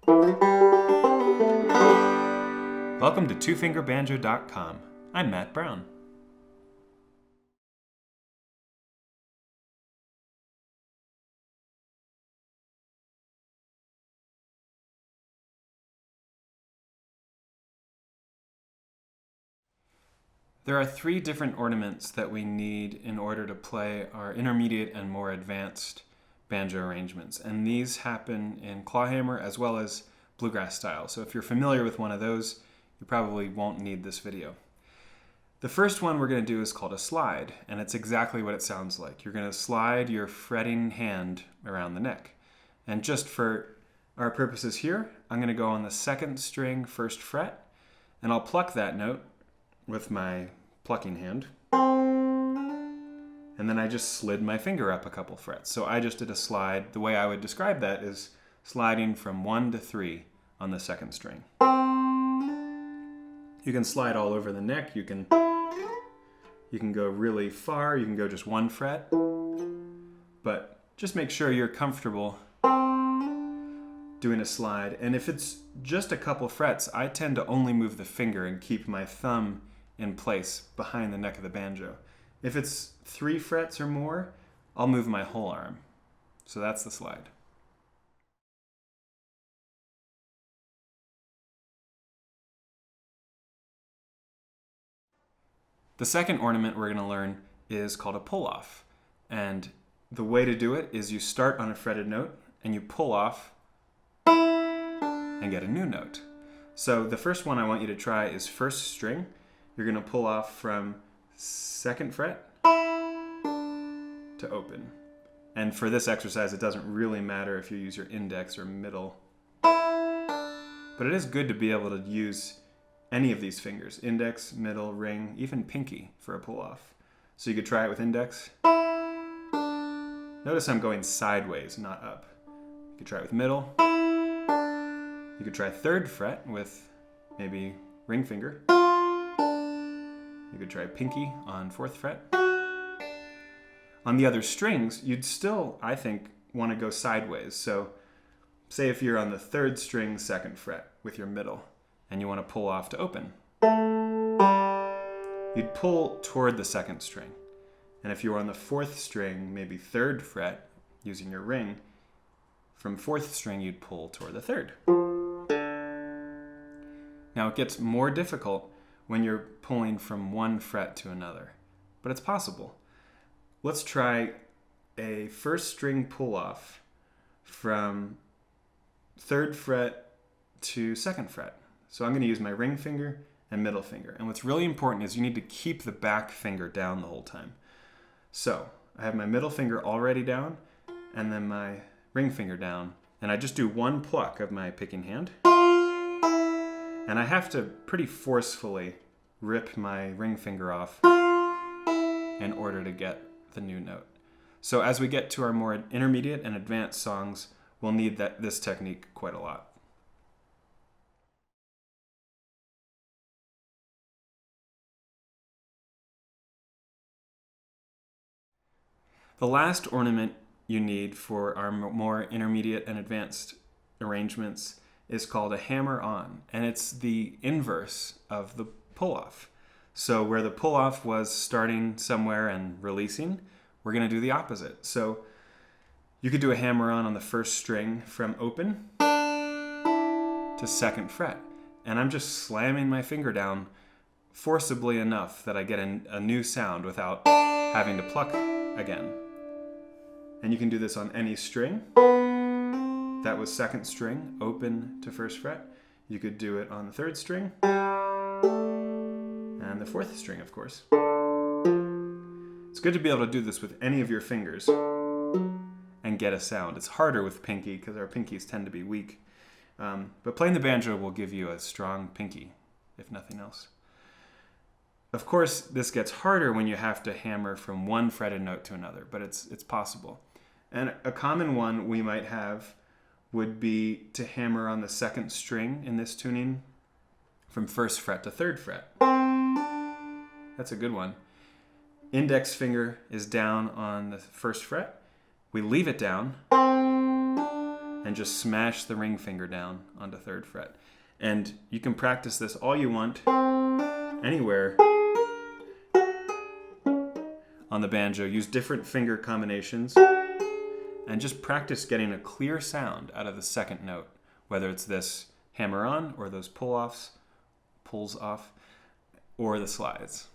Welcome to twofingerbanjo.com. I'm Matt Brown. There are 3 different ornaments that we need in order to play our intermediate and more advanced banjo arrangements, and these happen in clawhammer as well as bluegrass style. So if you're familiar with one of those, you probably won't need this video. The first one we're going to do is called a slide, and it's exactly what it sounds like. You're going to slide your fretting hand around the neck. And just for our purposes here, I'm going to go on the 2nd string, 1st fret, and I'll pluck that note with my plucking hand. And then I just slid my finger up a couple frets. So I just did a slide. The way I would describe that is sliding from 1 to 3 on the 2nd string. You can slide all over the neck. You can go really far. You can go just 1 fret. But just make sure you're comfortable doing a slide. And if it's just a couple frets, I tend to only move the finger and keep my thumb in place behind the neck of the banjo. If it's 3 frets or more, I'll move my whole arm. So that's the slide. The second ornament we're going to learn is called a pull-off. And the way to do it is you start on a fretted note and you pull off and get a new note. So the first one I want you to try is 1st string. You're going to pull off from 2nd fret to open. And for this exercise, it doesn't really matter if you use your index or middle. But it is good to be able to use any of these fingers, index, middle, ring, even pinky for a pull-off. So you could try it with index. Notice I'm going sideways, not up. You could try it with middle. You could try 3rd fret with maybe ring finger. You could try pinky on 4th fret. On the other strings, you'd still, I think, want to go sideways. So say if you're on the 3rd string, 2nd fret with your middle, and you want to pull off to open. You'd pull toward the 2nd string. And if you were on the 4th string, maybe 3rd fret, using your ring, from 4th string you'd pull toward the 3rd. Now it gets more difficult when you're pulling from 1 fret to another, but it's possible. Let's try a 1st string pull-off from 3rd fret to 2nd fret. So I'm going to use my ring finger and middle finger. And what's really important is you need to keep the back finger down the whole time. So I have my middle finger already down and then my ring finger down. And I just do 1 pluck of my picking hand. And I have to pretty forcefully rip my ring finger off in order to get the new note. So as we get to our more intermediate and advanced songs, we'll need this technique quite a lot. The last ornament you need for our more intermediate and advanced arrangements is called a hammer-on, and it's the inverse of the pull-off. So where the pull-off was starting somewhere and releasing, we're going to do the opposite. So you could do a hammer-on on the 1st string from open to 2nd fret, and I'm just slamming my finger down forcibly enough that I get a new sound without having to pluck again. And you can do this on any string. That was 2nd string, open to 1st fret. You could do it on the 3rd string, and the 4th string, of course. It's good to be able to do this with any of your fingers and get a sound. It's harder with pinky because our pinkies tend to be weak. But playing the banjo will give you a strong pinky, if nothing else. Of course, this gets harder when you have to hammer from 1 fretted note to another, but it's possible. And a common one we might have would be to hammer on the 2nd string in this tuning from 1st fret to 3rd fret. That's a good one. Index finger is down on the 1st fret. We leave it down, and just smash the ring finger down onto 3rd fret. And you can practice this all you want, anywhere on the banjo. Use different finger combinations and just practice getting a clear sound out of the 2nd note, whether it's this hammer on or those pulls off, or the slides.